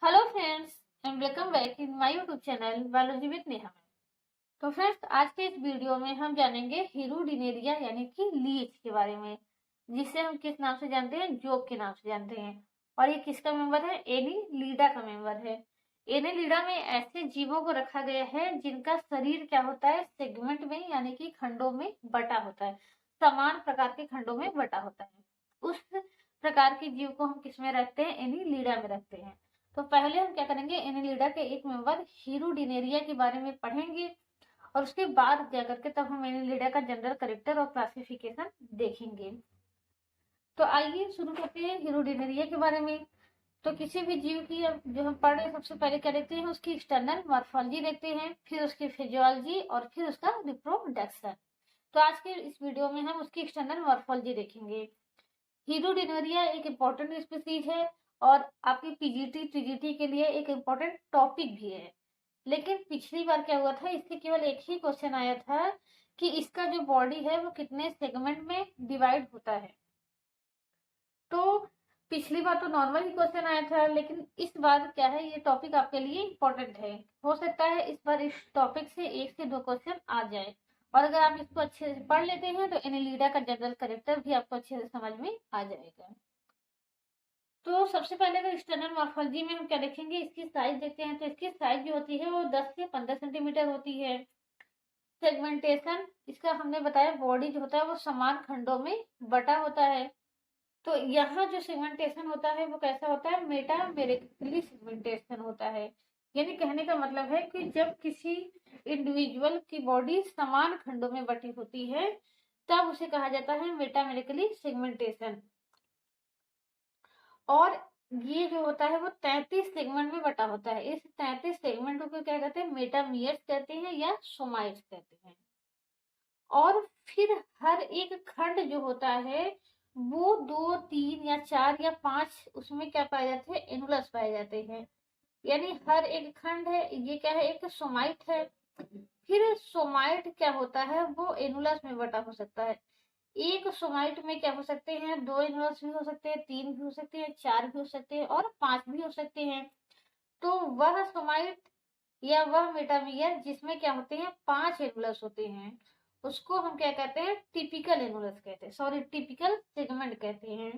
Hello friends and welcome back in my YouTube channel biology with Neha. तो friends, आज के इस वीडियो में हम जानेंगे हीरोडिनेरिया यानी कि लीच के बारे में, जिसे हम किस नाम से जानते हैं, जोक के नाम से जानते हैं। और ये किसका मेंबर है? एनीलिडा का मेंबर है। एनीलिडा में ऐसे जीवों को रखा गया है जिनका शरीर क्या होता है, सेगमेंट में यानी कि खंडों में बटा होता है, समान प्रकार के खंडों में बटा होता है। उस प्रकार के जीव को हम किस में रखते हैं? एनीलिडा में रखते हैं। तो पहले हम क्या करेंगे, एनीलिडा के एक मेंबर हीरोडिनेरिया के बारे में पढ़ेंगे और उसके बाद क्या करके तब हम एनीलिडा का जनरल कैरेक्टर और क्लासिफिकेशन देखेंगे। तो आइए शुरू करते हैं हीरोडिनेरिया के बारे में। तो किसी भी जीव की जो हम पढ़ रहे हैं, सबसे पहले क्या देखते हैं, उसकी एक्सटर्नल मॉर्फोलॉजी देखते हैं, फिर उसकी फिजियोलॉजी और फिर उसका रिप्रोडक्शन। तो आज के इस वीडियो में हम उसकी एक्सटर्नल मॉर्फोलॉजी देखेंगे। हीरोडिनेरिया एक इम्पोर्टेंट स्पीसीज है और आपकी पीजीटी टीजीटी के लिए एक इम्पोर्टेंट टॉपिक भी है। लेकिन पिछली बार क्या हुआ था, इससे केवल एक ही क्वेश्चन आया था कि इसका जो बॉडी है वो कितने सेगमेंट में डिवाइड होता है। तो पिछली बार तो नॉर्मल ही क्वेश्चन आया था, लेकिन इस बार क्या है, ये टॉपिक आपके लिए इम्पोर्टेंट है। हो सकता है इस बार इस टॉपिक से 1 से 2 क्वेश्चन आ जाए, और अगर आप इसको अच्छे से पढ़ लेते हैं तो एनीलिडा का जनरल कैरेक्टर भी आपको अच्छे से समझ में आ जाएगा। तो सबसे पहले अगर एक्सटर्नल मॉर्फोलॉजी में हम क्या देखेंगे, इसकी साइज देखते हैं। तो इसकी साइज जो होती है वो 10 से 15 सेंटीमीटर होती है। सेगमेंटेशन, इसका हमने बताया, बॉडी जो होता है वो समान खंडों में बटा होता है। तो यहाँ जो सेगमेंटेशन होता है वो कैसा होता है, मेटामेरिकली सेगमेंटेशन होता है। यानी कहने का मतलब है कि जब किसी इंडिविजुअल की बॉडी समान खंडों में बटी होती है तब उसे कहा जाता है मेटामेरिकली सेगमेंटेशन। और ये जो होता है वो 33 सेगमेंट में बटा होता है। इस 33 सेगमेंटों को क्या कहते हैं, मेटामियर्स कहते हैं या सोमाइट्स कहते हैं। और फिर हर एक खंड जो होता है वो 2, 3 या 4 या 5 उसमें क्या पाए जाते हैं, एनुलस पाए जाते हैं। यानी हर एक खंड है, ये क्या है, एक सोमाइट है। फिर सोमाइट क्या होता है, वो एनुलस में बटा हो सकता है। एक सोमाइट में क्या हो सकते हैं, 2 एनुलस भी हो सकते हैं, 3 भी हो सकते हैं, 4 भी हो सकते हैं और 5 भी हो सकते हैं। तो वह सोमाइट या वह मेटामियर जिसमें क्या होते हैं, 5 एनुलस होते हैं, उसको हम क्या कहते हैं, टिपिकल एनुलस कहते हैं, सॉरी टिपिकल सेगमेंट कहते हैं।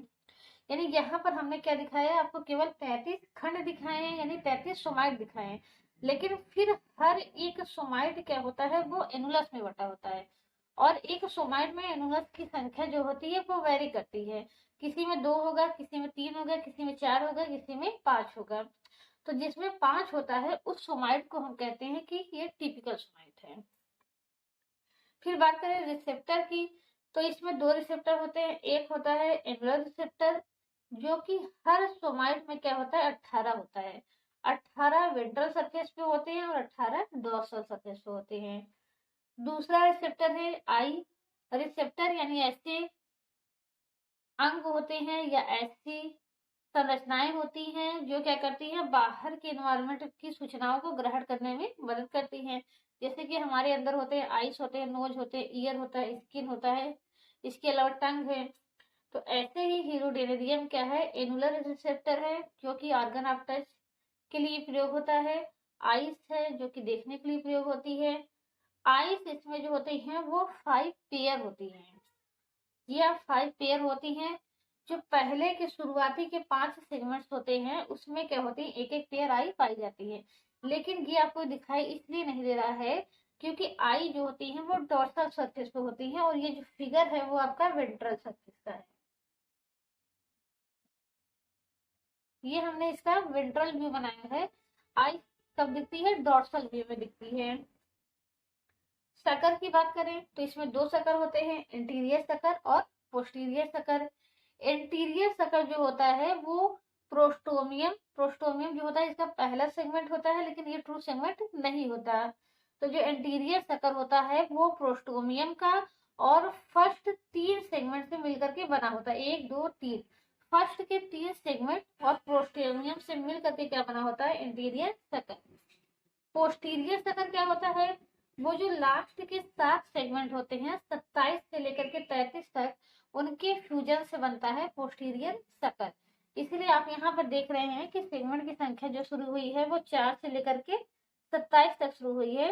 यानी यहाँ पर हमने क्या दिखाया, आपको केवल 33 खंड दिखाए हैं, यानी 33 सोमाइट दिखाए हैं। लेकिन फिर हर एक सोमाइट क्या होता है, वो एनुलस में बटा होता है। और एक सोमाइट में एनुलस की संख्या जो होती है वो वेरी करती है। किसी में 2 होगा, किसी में 3 होगा, किसी में 4 होगा, किसी में 5 होगा। तो जिसमें 5 होता है उस सोमाइट को हम कहते हैं कि ये टिपिकल सोमाइट है। फिर बात करें रिसेप्टर की, तो इसमें 2 रिसेप्टर होते हैं। एक होता है एनुलर रिसेप्टर, जो कि हर सोमाइट में क्या होता है, 18 होता है। 18 वेंट्रल सरफेस पे होते हैं और 18 डोर्सल सरफेस पे होते हैं। दूसरा रिसेप्टर है आई रिसेप्टर, यानी ऐसे अंग होते हैं या ऐसी संरचनाएं होती हैं जो क्या करती हैं, बाहर के एनवायरनमेंट की सूचनाओं को ग्रहण करने में मदद करती हैं। जैसे कि हमारे अंदर होते हैं आइस होते हैं, नोज होते हैं, ईयर होता है, स्किन होता है, इसके अलावा टंग है। तो ऐसे ही हीरोडेनेरियम क्या है, एनुलर रिसेप्टर है जो कि ऑर्गन ऑफ टच के लिए प्रयोग होता है। आइस है जो कि देखने के लिए प्रयोग होती है। आइस इसमें जो होती हैं वो 5 पेयर होती हैं। ये 5 पेयर होती हैं। जो पहले के शुरुआती के 5 सेगमेंट्स होते हैं उसमें क्या होती है, एक एक पेयर आई पाई जाती है। लेकिन ये आपको दिखाई इसलिए नहीं दे रहा है क्योंकि आई जो होती है वो डोर्सल सरफेस पे होती है और ये जो फिगर है वो आपका वेंट्रल सरफेस का है। ये हमने इसका वेंट्रल व्यू बनाया है। आई कब दिखती है, डोर्सल व्यू में दिखती है। सकर की बात करें तो इसमें 2 सकर होते हैं, इंटीरियर सकर और पोस्टीरियर सकर। इंटीरियर सकर जो होता है वो प्रोस्टोमियम जो होता है इसका पहला सेगमेंट होता है, लेकिन ये ट्रू सेगमेंट नहीं होता। तो जो इंटीरियर सकर होता है वो प्रोस्टोमियम का और फर्स्ट 3 सेगमेंट से मिलकर के बना होता है, 1, 2, 3। फर्स्ट के 3 सेगमेंट और प्रोस्टोमियम से मिलकर के क्या बना होता है, इंटीरियर सकर। पोस्टीरियर सकर क्या होता है, वो जो लास्ट के 7 सेगमेंट होते हैं 27 से लेकर के 33 तक, उनके फ्यूजन से बनता है पोस्टीरियर सकर। इसलिए आप यहाँ पर देख रहे हैं कि सेगमेंट की संख्या जो शुरू हुई है वो 4 से लेकर के 27 तक शुरू हुई है।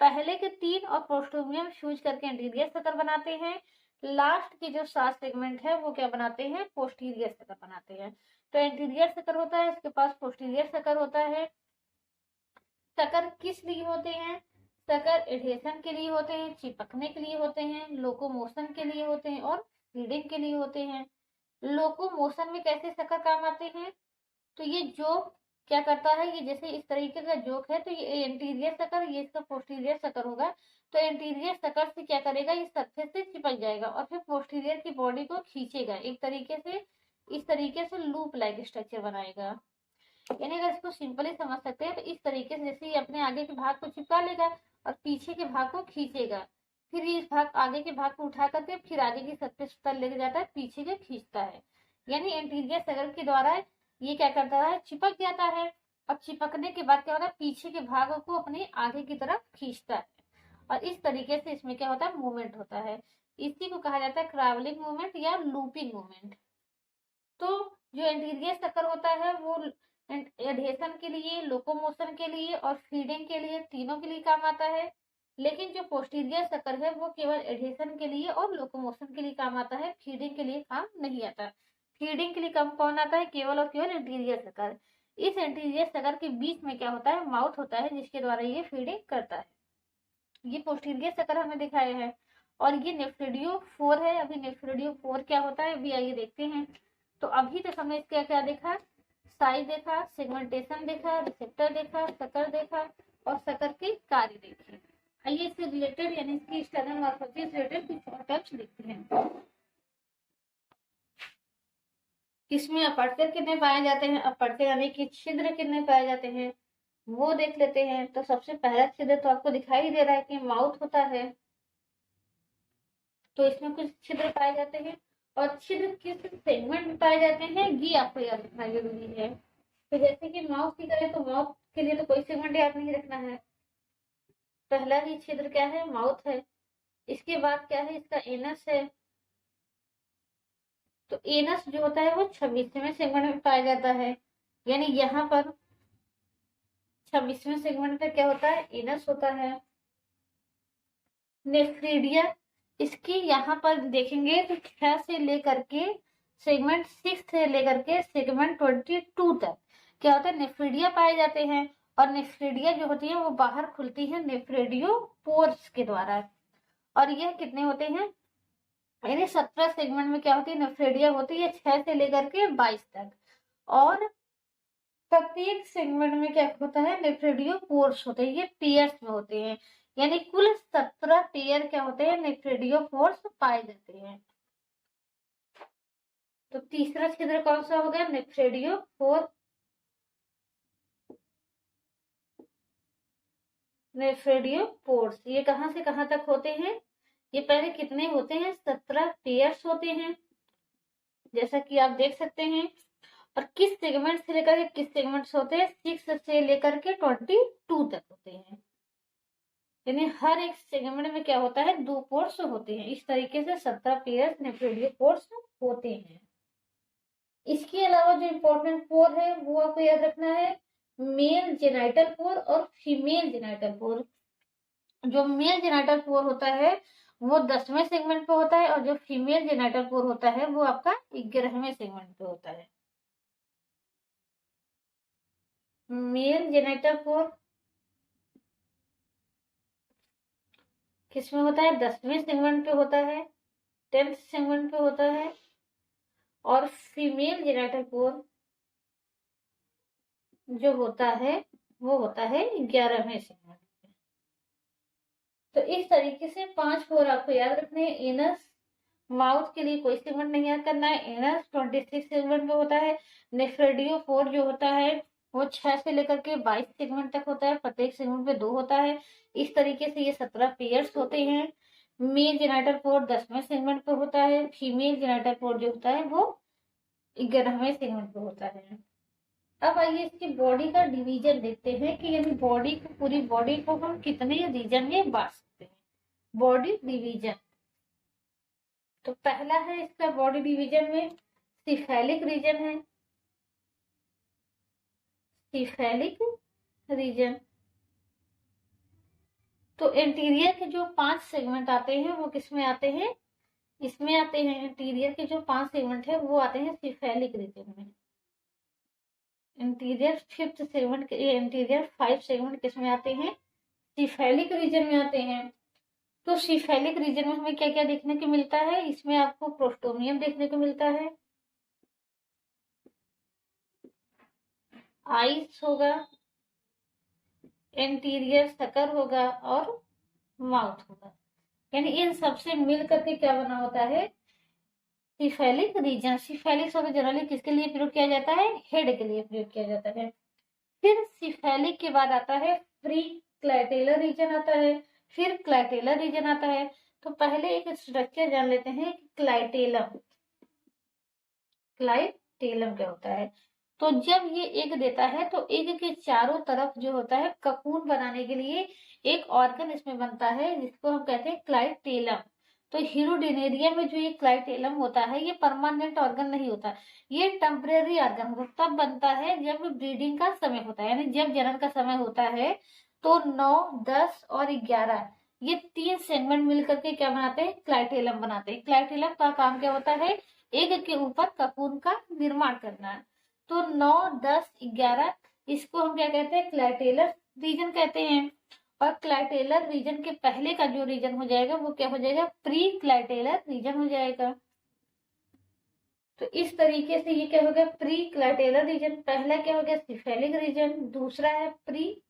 पहले के 3 और पोस्टोमियम फ्यूज करके एंटीरियर सकर बनाते हैं। लास्ट के जो 7 सेगमेंट है वो क्या बनाते हैं, पोस्टीरियर सकर बनाते हैं। तो एंटीरियर सकर होता है, इसके पास पोस्टीरियर सकर होता है। सकर किस लिए होते हैं, सकर एडहेशन के लिए होते हैं, चिपकने के लिए होते हैं, लोकोमोशन के लिए होते हैं और फीडिंग के लिए होते हैं। लोकोमोशन में कैसे सकर काम आते हैं, तो ये जोक क्या करता है, ये जैसे इस तरीके का जोक है तो ये एंटीरियर सकर, ये इसका पोस्टीरियर सकर होगा। तो एंटीरियर सकर से क्या करेगा, ये सरफेस से चिपक जाएगा और फिर पोस्टीरियर की बॉडी को खींचेगा, एक तरीके से इस तरीके से लूप लाइक स्ट्रक्चर बनाएगा। यानी अगर इसको सिंपली समझ सकते हैं तो इस तरीके से जैसे ये अपने आगे के भाग को चिपका लेगा और पीछे के भाग को खींचेगा, फिर ये इस भाग आगे के भाग को उठा करके फिर आगे की सरफेस पर लेके जाता है, पीछे के खींचता है। यानी एंटीरियर सकर के द्वारा ये क्या करता है, चिपक जाता है और चिपकने के बाद क्या होता है, पीछे के भाग को अपने आगे की तरफ खींचता है और इस तरीके से इसमें क्या होता है, मूवमेंट होता है। इसी को कहा जाता है ट्रैवलिंग मूवमेंट या लूपिंग मूवमेंट। तो जो एंटीरियर सकर होता है वो एडहेशन के लिए, लोकोमोशन के लिए और फीडिंग के लिए, तीनों के लिए काम आता है। लेकिन जो पोस्टीरियर सकर है वो केवल एडहेशन के लिए और लोकोमोशन के लिए काम आता है, फीडिंग के लिए काम नहीं आता। फीडिंग के लिए काम कौन आता है, केवल और केवल एंटीरियर सकर। इस एंटीरियर सकर के बीच में क्या होता है, माउथ होता है जिसके द्वारा ये फीडिंग करता है। ये पोस्टीरियर सकर हमने दिखाया है और ये नेफ्रिडियो 4 है। अभी नेफ्रिडियो 4 क्या होता है अभी आइए देखते हैं। तो अभी तक हमने इसका क्या देखा, साइज देखा, सेगमेंटेशन देखा, रिसेप्टर देखा, सकर देखा और सकर के कार्य देखे। आइए इससे रिलेटेड यानी इसकी स्टर्नल मॉर्फोलॉजी से रिलेटेड कुछ और टाइप्स देखते हैं। किसमें अपर्चर कितने पाए जाते हैं, अपर्चर यानी कि छिद्र कितने पाए जाते हैं वो देख लेते हैं। तो सबसे पहला छिद्र तो आपको दिखाई दे रहा है कि माउथ होता है, तो इसमें कुछ छिद्र पाए जाते हैं और छिद्र किस सेगमेंट में पाए जाते हैं ये आपको याद रखना जरूरी है। तो जैसे कि माउथ की करें तो माउथ के लिए तो कोई सेगमेंट याद नहीं रखना है, पहला ही छिद्र क्या है, माउथ है। इसके बाद क्या है, इसका एनस है। तो एनस जो होता है वो 26वें सेगमेंट में पाया जाता है, यानी यहाँ पर 26वें सेगमेंट पे क्या होता है, एनस होता है। नेफ्रीडिया, इसकी यहाँ पर देखेंगे तो 6 से लेकर के सेगमेंट 6 से लेकर के सेगमेंट 22 तक क्या होता है, नेफ्रीडिया पाए जाते हैं। और नेफ्रीडिया जो होती है वो बाहर खुलती है नेफ्रेडियो पोर्स के द्वारा। और यह कितने होते हैं, यानी 17 सेगमेंट में क्या होती है, नेफ्रेडिया होती है 6 से लेकर के 22 तक। और प्रत्येक सेगमेंट में क्या होता है, नेफ्रेडियो पोर्स होते हैं, ये पेयर्स में होते हैं। यानी कुल 17 पेयर क्या होते हैं, नेफ्रेडियो पोर्स पाए जाते हैं। तो तीसरा छिद्र कौन सा हो गया, नेफ्रेडियो पोर, नेफ्रेडियो पोर्स। ये कहां से कहां तक होते हैं, ये पहले कितने होते हैं, 17 पेयर्स होते हैं जैसा कि आप देख सकते हैं। और किस सेगमेंट से लेकर के किस सेगमेंट होते हैं, 6 से लेकर के 22 तक होते हैं। यानी हर एक सेगमेंट में क्या होता है, 2 पोर्स होते हैं। इस तरीके से 17 पेयर्स नेफ्रेडियो पोर्स होते हैं। इसके अलावा जो इम्पोर्टेंट पोर है वो आपको याद रखना है, मेल जेनाइटल पोर और फीमेल जेनाइटल पोर। जो मेल जेनाइटल पोर होता है वो 10वें सेगमेंट पे होता है और जो फीमेल जेनाइटल पोर होता है वो आपका 11वें सेगमेंट पे होता है। मेल जेनाइटल पोर किसमें होता है, 10वें सेगमेंट पे होता है, 10th सेगमेंट पे होता है। और फीमेल जेनाइटल पोर जो होता है वो होता है 11वें सेगमेंट पे। तो इस तरीके से 5 पोर आपको याद रखने हैं। एनस, माउथ के लिए कोई सेगमेंट नहीं याद करना है, एनस 26 सेगमेंट पे होता है। नेफ्रेडियो पोर जो होता है वो 6 से लेकर के 22 सेगमेंट तक होता है, प्रत्येक सेगमेंट पे 2 होता है। इस तरीके से ये 17 पेयर्स होते हैं। मेल जेनाइटल पोर 10वें सेगमेंट पे होता है, फीमेल जेनाइटल पोर जो होता है वो 11वें सेगमेंट पे होता है। अब आइए इसकी बॉडी का डिवीजन देखते हैं कि यानी बॉडी को, पूरी बॉडी को हम कितने रीजन में बांट सकते हैं, बॉडी डिवीजन। तो पहला है इसका बॉडी डिवीजन में सिफेलिक रीजन है, सिफेलिक रीजन। तो एंटीरियर के जो 5 सेगमेंट आते हैं वो किसमें आते हैं, इसमें आते हैं। एंटीरियर के जो 5 सेगमेंट है वो आते हैं सिफेलिक रीजन में। Interior 5th segment, interior 5 segment किसमें आते हैं, सिफेलिक रीजन में आते हैं। तो सिफेलिक रीजन में हमें क्या क्या देखने को मिलता है, इसमें आपको प्रोस्टोमियम देखने को मिलता है, आइस होगा, एंटीरियर सकर होगा और माउथ होगा। यानी इन सबसे मिल करके क्या बना होता है, सिफेलिक रीजन। सिफेलिक शब्द जनरली किसके लिए प्रयोग किया जाता है, हेड के लिए प्रयोग किया जाता है। फिर सिफेलिक के बाद आता है प्री क्लैटेलर रीजन आता है, फिर क्लैटेलर रीजन आता है। तो पहले एक स्ट्रक्चर जान लेते हैं कि क्लाइटेलम, क्लाइटेलम क्या होता है। तो जब ये एग देता है तो एग के चारों तरफ जो होता है ककून बनाने के लिए एक ऑर्गन इसमें बनता है जिसको हम कहते हैं क्लाइटेलम। तो हीरोडिनेरिया में जो ये क्लाइटेलम होता है ये परमानेंट ऑर्गन नहीं होता, ये टेम्परेरी ऑर्गन तब बनता है जब ब्रीडिंग का समय होता है, यानी जब जनन का समय होता है। तो 9, 10 और 11 ये 3 सेगमेंट मिलकर के क्या बनाते हैं, क्लाइटेलम बनाते हैं। क्लाइटेलम का काम क्या होता है, एग के ऊपर ककून का निर्माण करना। तो 9, 10, 11 इसको हम क्या कहते हैं, क्लाइटेलर रीजन कहते हैं। और क्लाइटेलर रीजन के पहले का जो रीजन हो जाएगा वो क्या हो जाएगा, प्री क्लाइटेलर रीजन हो जाएगा। तो इस तरीके से ये क्या हो गया, प्री क्लाइटेलर रीजन। पहला क्या हो गया, सिफेलिक रीजन, दूसरा है pre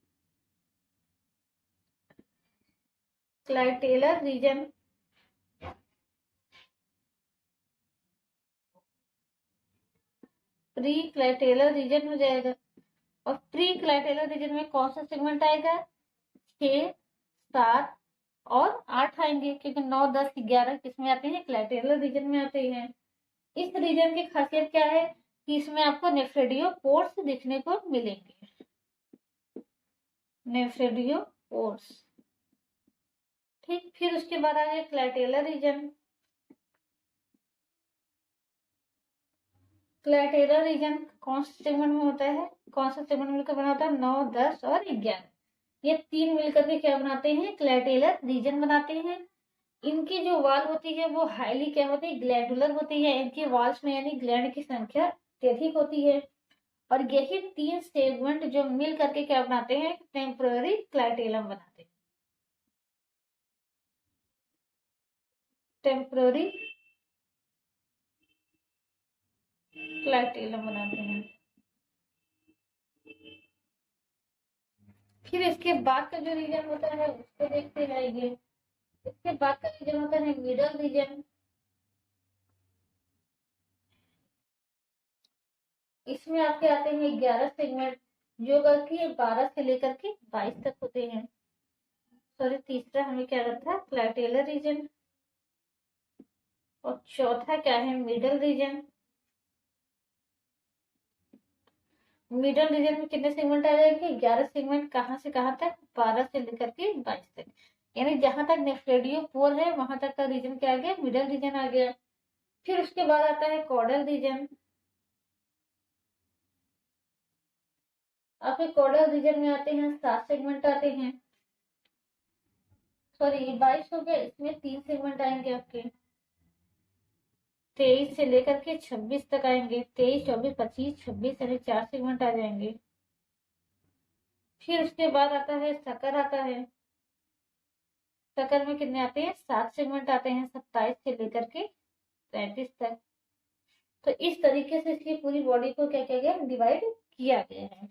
clitellar region, pre clitellar region हो जाएगा। और प्री क्लाइटेलर रीजन में कौन सा सेगमेंट आएगा, 6, 7 और 8 आएंगे, क्योंकि 9, 10, 11 किसमें आते हैं, क्लाइटेलर रीजन में आते हैं। इस रीजन की खासियत क्या है कि इसमें आपको नेफ्रेडियोपोर्स दिखने को मिलेंगे, नेफ्रेडियोपोर्स। ठीक, फिर उसके बाद आ गया क्लाइटेलर रीजन। क्लाइटेलर रीजन कौन से सेगमेंट में होता है, कौन सा सेगमेंट मिलकर बना होता है, 9, 10 और 11 ये 3 मिलकर के क्या बनाते हैं, क्लाइटेलर रीजन बनाते हैं। इनकी जो वाल होती है वो हाईली क्या होती है, ग्लैंडुलर होती है। इनकी वाल्स में यानी ग्लैंड की संख्या अत्यधिक होती है। और यही 3 सेगमेंट जो मिल करके क्या बनाते हैं, टेम्पररी क्लाइटेलम बनाते हैं, टेम्पररी क्लाइटेलम बनाते हैं। फिर इसके बाद का जो रीजन होता है उसको देखते जाएंगे। इसके बाद का रीजन होता है मिडल रीजन। इसमें आपके आते हैं 11 सेगमेंट जो कि 12 से लेकर के 22 तक होते हैं। सॉरी, तीसरा हमें क्या रखा, क्लाइटेलर रीजन। और चौथा क्या है, मिडल रीजन। मिडल रीजन में कितने सेगमेंट आ जाएंगे, 11 सेगमेंट। कहां से कहां तक, 12 से लेकर के 22 तक। यानी जहां तक नेफ्रेडियोपोर है वहां तक का रीजन क्या आ गया, मिडल रीजन आ गया। फिर उसके बाद आता है कॉर्डल रीजन। आपके कॉर्डल रीजन में आते हैं 7 सेगमेंट आते हैं। सॉरी, 22 हो गया, इसमें 3 सेगमेंट आएंगे आपके। 23 से लेकर के 26 तक आएंगे, 23, 24, 25, 26 यानी 4 सेगमेंट आ जाएंगे। फिर उसके बाद आता है सकर आता है। सकर में कितने आते हैं, 7 सेगमेंट आते हैं, 27 से लेकर के 33 तक। तो इस तरीके से इसकी पूरी बॉडी को क्या किया गया, डिवाइड किया गया है।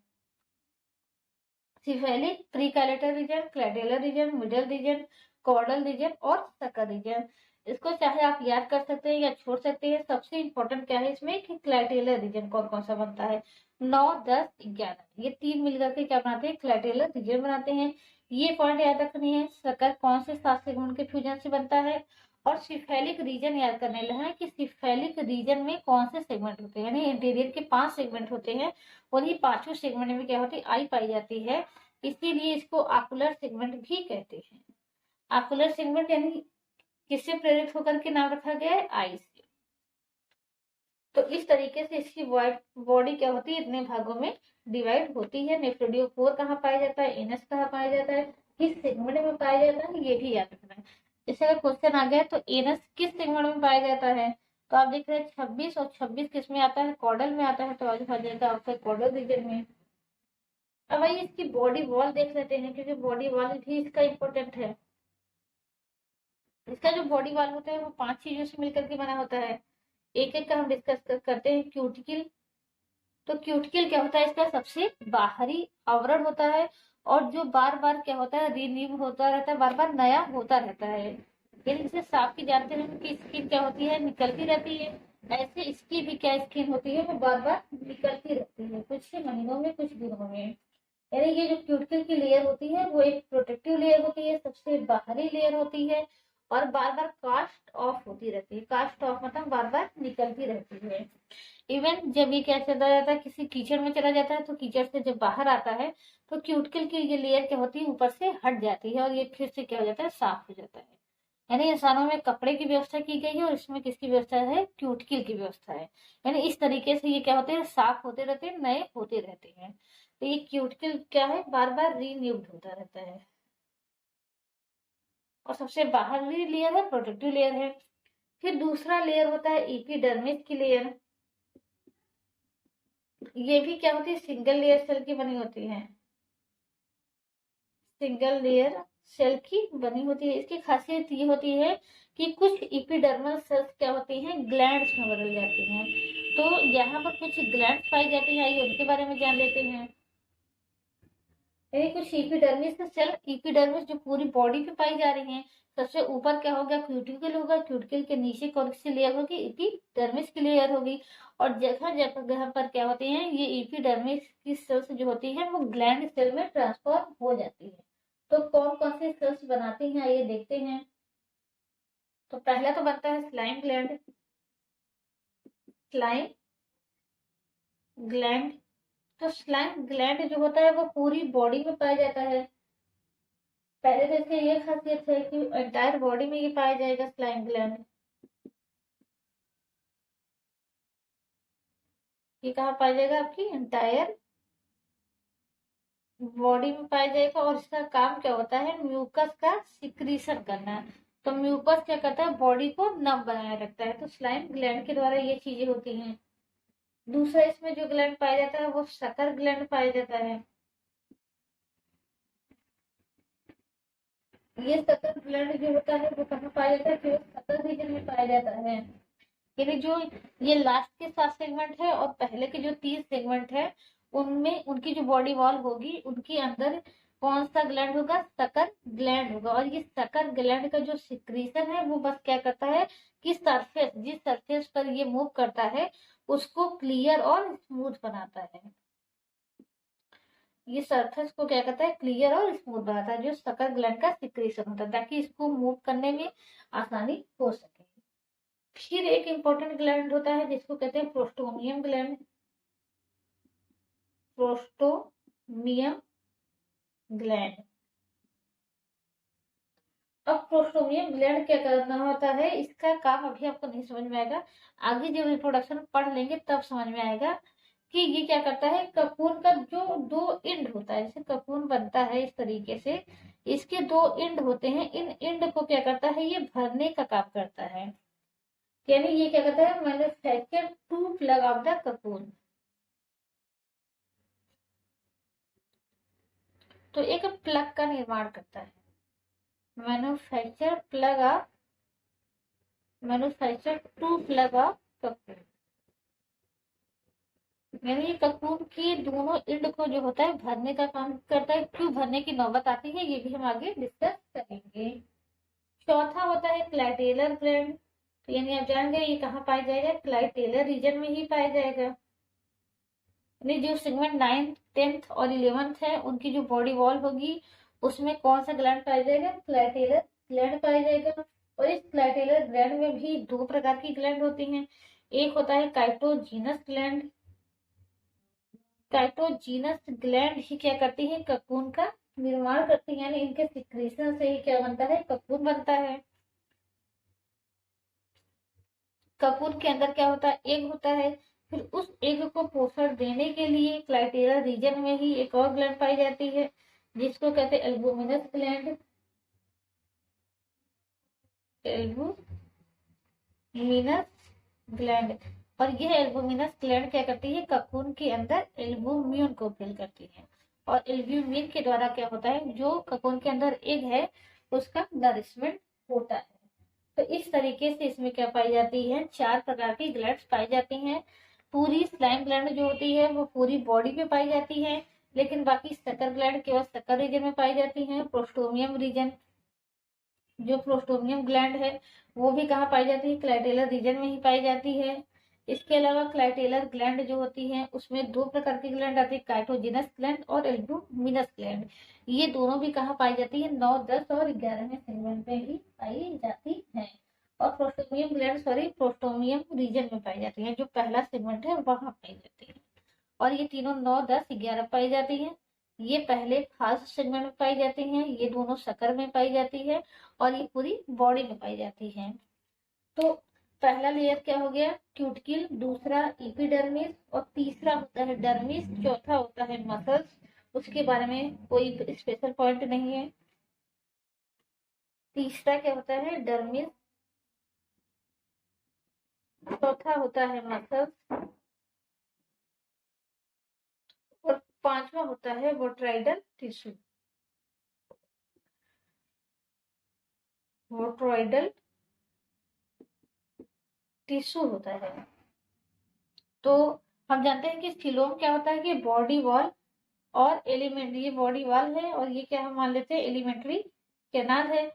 Cephalic, pre clitellar region, clitellar region, middle region, caudal region और सकर रीजन। इसको चाहे आप याद कर सकते हैं या छोड़ सकते हैं। सबसे इंपॉर्टेंट क्या है इसमें कि क्लैटेलर रीजन कौन कौन सा बनता है, 9, 10, 11 ये 3 मिलकर के क्या बनाते हैं, क्लैटेलर रीजन बनाते हैं। ये पॉइंट याद रखनी है, सकर कौन से 7 सेगमेंट के फ्यूजन से बनता है। और सिफेलिक रीजन याद करने लगा है कि सिफेलिक रीजन में कौन से सेगमेंट होते हैं, यानी इंटीरियर के 5 सेगमेंट होते हैं, उन्हीं 5 सेगमेंट में क्या होती है, आई पाई जाती है। इसीलिए इसको आकुलर सेगमेंट भी कहते हैं। आकुलर सेगमेंट यानी किससे प्रेरित होकर के नाम रखा गया है, आई से। तो इस तरीके से इसकी बॉडी क्या होती है, इतने भागों में डिवाइड होती है। नेफ्रोडियोफोर कहाँ पाया जाता है, एनस कहाँ पाया जाता है, किस सेगमेंट में पाया जाता है, ये भी याद रखना है। जैसे अगर क्वेश्चन आ गया तो एनस किस सेगमेंट में पाया जाता है, तो आप देख रहे हैं 26 और 26 किस में आता है, कॉर्डल में आता है, तो आज आ जाएगा आपका कॉर्डल रीजन में। अब भाई इसकी बॉडी वॉल देख लेते हैं, क्योंकि बॉडी वॉल भी इसका इम्पोर्टेंट है। इसका जो बॉडी वॉल होता है वो 5 चीजों से मिलकर के बना होता है। एक एक का हम डिस्कस करते हैं। क्यूटिकल, तो क्यूटिकल क्या होता है, इसका सबसे बाहरी आवरण होता है, और जो बार बार क्या होता है, रिन्यू होता रहता है, बार बार नया होता रहता है। यानी जैसे सांप की जानते हैं कि स्किन क्या होती है, निकलती रहती है, ऐसे इसकी भी क्या स्किन होती है, वो बार बार निकलती रहती है, कुछ महीनों में कुछ दिनों में। यानी ये जो क्यूटिकल की लेयर होती है वो एक प्रोटेक्टिव लेयर होती है, सबसे बाहरी लेयर होती है, और बार बार कास्ट ऑफ होती रहती है। कास्ट ऑफ मतलब बार बार निकलती रहती है। इवन जब ये क्या चला जाता है, किसी कीचड़ में चला जाता है, तो कीचड़ से जब बाहर आता है तो क्यूटिकल की ये लेयर क्या होती है, ऊपर से हट जाती है, और ये फिर से क्या हो जाता है, साफ हो जाता है। यानी इंसानों में कपड़े की व्यवस्था की गई है, और इसमें किसकी व्यवस्था है, क्यूटिकल की व्यवस्था है। यानी इस तरीके से ये क्या होते हैं, साफ होते रहते हैं, नए होते रहते हैं। तो ये क्यूटिकल क्या है, बार बार रीन्यूड होता रहता है। और सबसे बाहरी लेयर है, प्रोटेक्टिव लेयर है। फिर दूसरा लेयर होता है एपिडर्मिस की लेयर। ये भी क्या होती है, सिंगल लेयर सेल की बनी होती है, सिंगल लेयर सेल की बनी होती है। इसकी खासियत ये होती है कि कुछ एपिडर्मल सेल्स क्या होती हैं, ग्लैंड्स में बदल जाती हैं। तो यहाँ पर कुछ ग्लैंड्स पाई जाती हैं, आइए उनके बारे में जान लेते हैं। कुछ एपिडर्मिस सेल, एपिडर्मिस जो पूरी बॉडी पे पाई जा रही है। सबसे ऊपर क्या होगा, क्यूटिकल होगा, क्यूटिकल के नीचे कौन सी लेयर होगी, एपिडर्मिस की लेयर होगी। और जगह जगह पर क्या होते हैं, ये एपिडर्मिस की सेल्स जो होती है वो ग्लैंड सेल में ट्रांसफॉर्म हो जाती है। तो कौन कौन से सेल्स बनाती हैं, ये देखते हैं। तो पहला तो बनता है स्लाइम ग्लैंड। स्लाइम ग्लैंड, तो स्लाइम ग्लैंड जो होता है वो पूरी बॉडी में पाया जाता है। पहले तो इसकी ये खासियत है कि एंटायर बॉडी में ये पाया जाएगा स्लाइम ग्लैंड। ये कहाँ पाया जाएगा, आपकी एंटायर बॉडी में पाया जाएगा। और इसका काम क्या होता है, म्यूकस का सिक्रीशन करना। तो म्यूकस क्या करता है, बॉडी को नम बनाए रखता है। तो स्लाइम ग्लैंड के द्वारा ये चीजें होती हैं। दूसरा इसमें जो ग्लैंड पाया जाता है वो शक्कर ग्लैंड पाया जाता है। ये शक्कर ग्लैंड जो होता है वो कहाँ पाया जाता है, केवल शक्कर रीजन में पाया जाता है। यानी जो ये लास्ट के 7 सेगमेंट है और पहले के जो 30 सेगमेंट है, उनमें उनकी जो बॉडी वॉल होगी, उनके अंदर कौन सा ग्लैंड होगा, शक्कर ग्लैंड होगा। और ये शक्कर ग्लैंड का जो सिक्रीशन है वो बस क्या करता है कि सरफेस, जिस सरफेस पर ये मूव करता है उसको क्लियर और स्मूथ बनाता है। ये सरफेस को क्या करता है, क्लियर और स्मूथ बनाता है, जो शक्कर ग्लैंड का सिक्रीशन होता है, ताकि इसको मूव करने में आसानी हो सके। फिर एक इंपॉर्टेंट ग्लैंड होता है जिसको कहते हैं प्रोस्टोमियम ग्लैंड। Prostomium gland. अब प्रोस्टोमियम ग्लैंड क्या करना होता है, इसका काम अभी आपको नहीं समझ में आएगा, आगे जब रिप्रोडक्शन पढ़ लेंगे तब समझ में आएगा कि ये क्या करता है। ककून का जो 2 एंड होता है, जैसे ककून बनता है इस तरीके से, इसके 2 एंड होते हैं, इन एंड को क्या करता है, ये भरने का काम करता है। यानी ये क्या करता है, manufacture to plug off the cocoon. तो एक प्लग का निर्माण करता है, manufacture plug off, manufacture to plug off cocoon. यानी ककून की दोनों एंड को जो होता है भरने का काम करता है। क्यों भरने की नौबत आती है ये भी हम आगे डिस्कस करेंगे। चौथा होता है क्लाइटेलर ग्लैंड। तो यानी आप जान गए ये कहाँ पाया जाएगा, क्लाइटेलर रीजन में ही पाया जाएगा। जो सेगमेंट 9th 10th और 11th है, उनकी जो बॉडी वॉल होगी उसमें कौन सा ग्लैंड पाया जाएगा, क्लाइटेलर ग्लैंड पाया जाएगा। और इस क्लाइटेलर ग्लैंड में भी 2 प्रकार की ग्लैंड होती हैं। एक होता है काइटोजीनस ग्लैंड। काइटोजीनस ग्लैंड ही क्या करती है, ककून का निर्माण करती है, यानी इनके सिक्रीशन से ही क्या बनता है, ककून बनता है। ककून के अंदर क्या होता है, एग होता है। फिर उस एग को पोषण देने के लिए क्लाइटेरा रीजन में ही एक और ग्लैंड पाई जाती है जिसको कहते हैं एल्बुमिनस ग्लैंड। Albuminous gland. और यह एल्बुमिनस ग्लैंड क्या करती है, ककून के अंदर एल्बुमिन को फिल करती है। और एल्ब्यूमिन के द्वारा क्या होता है, जो ककून के अंदर एग है उसका नरिशमेंट होता है। तो इस तरीके से इसमें क्या पाई जाती है, 4 प्रकार की ग्लैंड्स पाई जाती हैं। पूरी स्लाइम ग्लैंड जो होती है वो पूरी बॉडी पे पाई जाती है, लेकिन बाकी सकर ग्लैंड केवल सकर रीजन में पाई जाती है। प्रोस्टोमियम रीजन, जो प्रोस्टोमियम ग्लैंड है वो भी कहाँ पाई जाती है, क्लाइटेलर रीजन में ही पाई जाती है। इसके अलावा क्लाइटेलर ग्लैंड जो होती है उसमें 2 प्रकार की ग्लैंड आती है, काइटोजिनस ग्लैंड और एल्ब्यूमिनस ग्लैंड। ये दोनों भी कहाँ पाई जाती है, 9, 10 और 11वें सेगमेंट में ही पाई जाती है। और प्रोस्टोमियम ग्लैंड प्रोस्टोमियम रीजन में पाई जाती है, जो पहला सेगमेंट है वहां पाई जाती है। और ये तीनों 9, 10, 11 पाई जाती है। ये पहले फर्स्ट सेगमेंट में पाई जाती हैं, ये दोनों शकर में पाई जाती है और ये पूरी बॉडी में पाई जाती है। तो पहला लेयर क्या हो गया, क्यूटिकल, दूसरा एपिडर्मिस और तीसरा होता है डर्मिस, चौथा होता है मसल्स। उसके बारे में कोई स्पेशल पॉइंट नहीं है। तीसरा क्या होता है, डर्मिस, चौथा होता है मसल्स और पांचवा होता है वोट्राइडल टिश्यू। वोट्राइडल टिश्यू होता है। तो हम जानते हैं कि सिलोम क्या होता है कि बॉडी वॉल और एलिमेंट्री, ये बॉडी वॉल है और ये क्या हम मान लेते हैं एलिमेंट्री कैनाल है।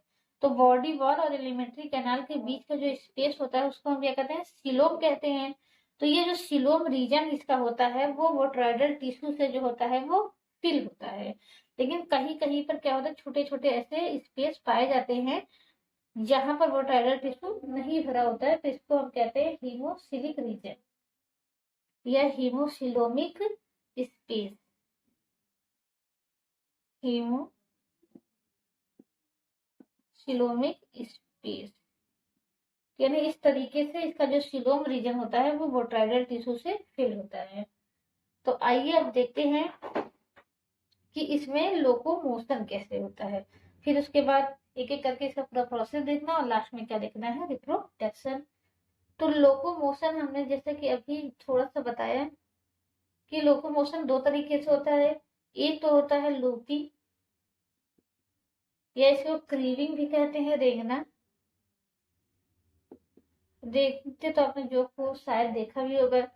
तो बॉडी वॉल और एलिमेंट्री कैनाल के बीच का जो स्पेस होता है उसको हम क्या कहते हैं, सिलोम कहते हैं। तो ये जो सिलोम रीजन इसका होता है वो वोट्राइडल टिश्यू से जो होता है वो फिल होता है। लेकिन कहीं कहीं पर क्या होता है, छोटे छोटे ऐसे स्पेस पाए जाते हैं जहां पर वोट्राइडल टिश्यू नहीं भरा होता है, तो इसको हम कहते हैं हीमोसिलिक रीजन या हीमोसिलोमिक स्पेस। हीमोसिलोमिक स्पेस यानी इस तरीके से इसका जो सिलोम रीजन होता है वो वोट्राइडल टिश्यू से फिल होता है। तो आइए अब देखते हैं कि इसमें लोकोमोशन कैसे होता है। फिर उसके बाद एक एक करके इसका पूरा प्रोसेस देखना और लास्ट में क्या देखना है, रिप्रोडक्शन। तो लोकोमोशन हमने जैसे कि अभी थोड़ा सा बताया कि लोकोमोशन 2 तरीके से होता है। एक तो होता है लूपिंग या इसको क्रीविंग भी कहते हैं, रेंगना। देखते तो आपने जोक को शायद देखा भी होगा।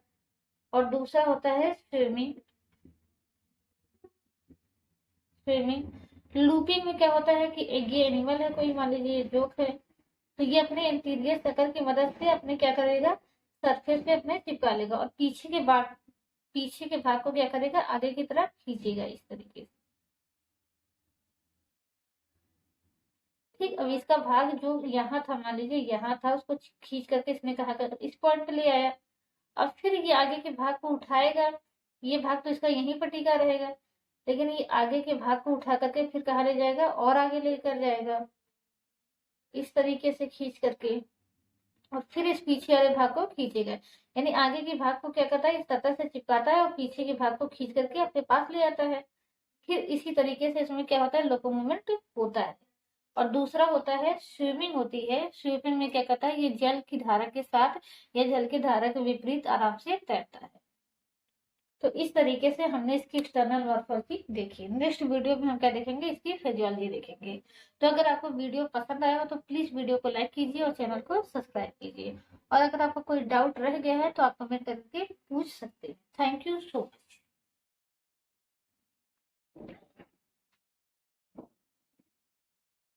और दूसरा होता है स्विमिंग। लूपिंग में क्या होता है कि ये एनिमल है कोई, मान लीजिए जोक है, तो ये अपने इंटीरियर शक्ल की मदद से अपने क्या करेगा, सरफेस पे अपने चिपका लेगा और पीछे के भाग को क्या करेगा, आगे की तरफ खींचेगा इस तरीके से। ठीक, अब इसका भाग जो यहाँ था, मान लीजिए यहाँ था, उसको खींच करके इसने कहा कर इस पॉइंट पे ले आया। अब फिर ये आगे के भाग को उठाएगा, ये भाग तो इसका यहीं पर टिका रहेगा, लेकिन ये आगे के भाग को उठा करके फिर कहाँ ले जाएगा, और आगे लेकर जाएगा इस तरीके से खींच करके, और फिर इस पीछे वाले भाग को खींचेगा। यानी आगे के भाग को क्या करता है, इस सतह से चिपकाता है और पीछे के भाग को खींच करके अपने पास ले आता है। फिर इसी तरीके से इसमें क्या होता है, लोको मूवमेंट होता है। और दूसरा होता है स्विमिंग होती है। स्विमिंग में क्या करता है, ये जल की धारा के साथ या जल की धारा के विपरीत आराम से तैरता है। तो इस तरीके से हमने इसकी एक्सटर्नल मॉर्फोलॉजी देखी। नेक्स्ट वीडियो में हम क्या देखेंगे, इसकी फिजियोलॉजी देखेंगे। तो अगर आपको वीडियो पसंद आया हो तो प्लीज वीडियो को लाइक कीजिए और चैनल को सब्सक्राइब कीजिए। और अगर आपको कोई डाउट रह गया है तो आप कमेंट करके पूछ सकते हैं। Thank you so much.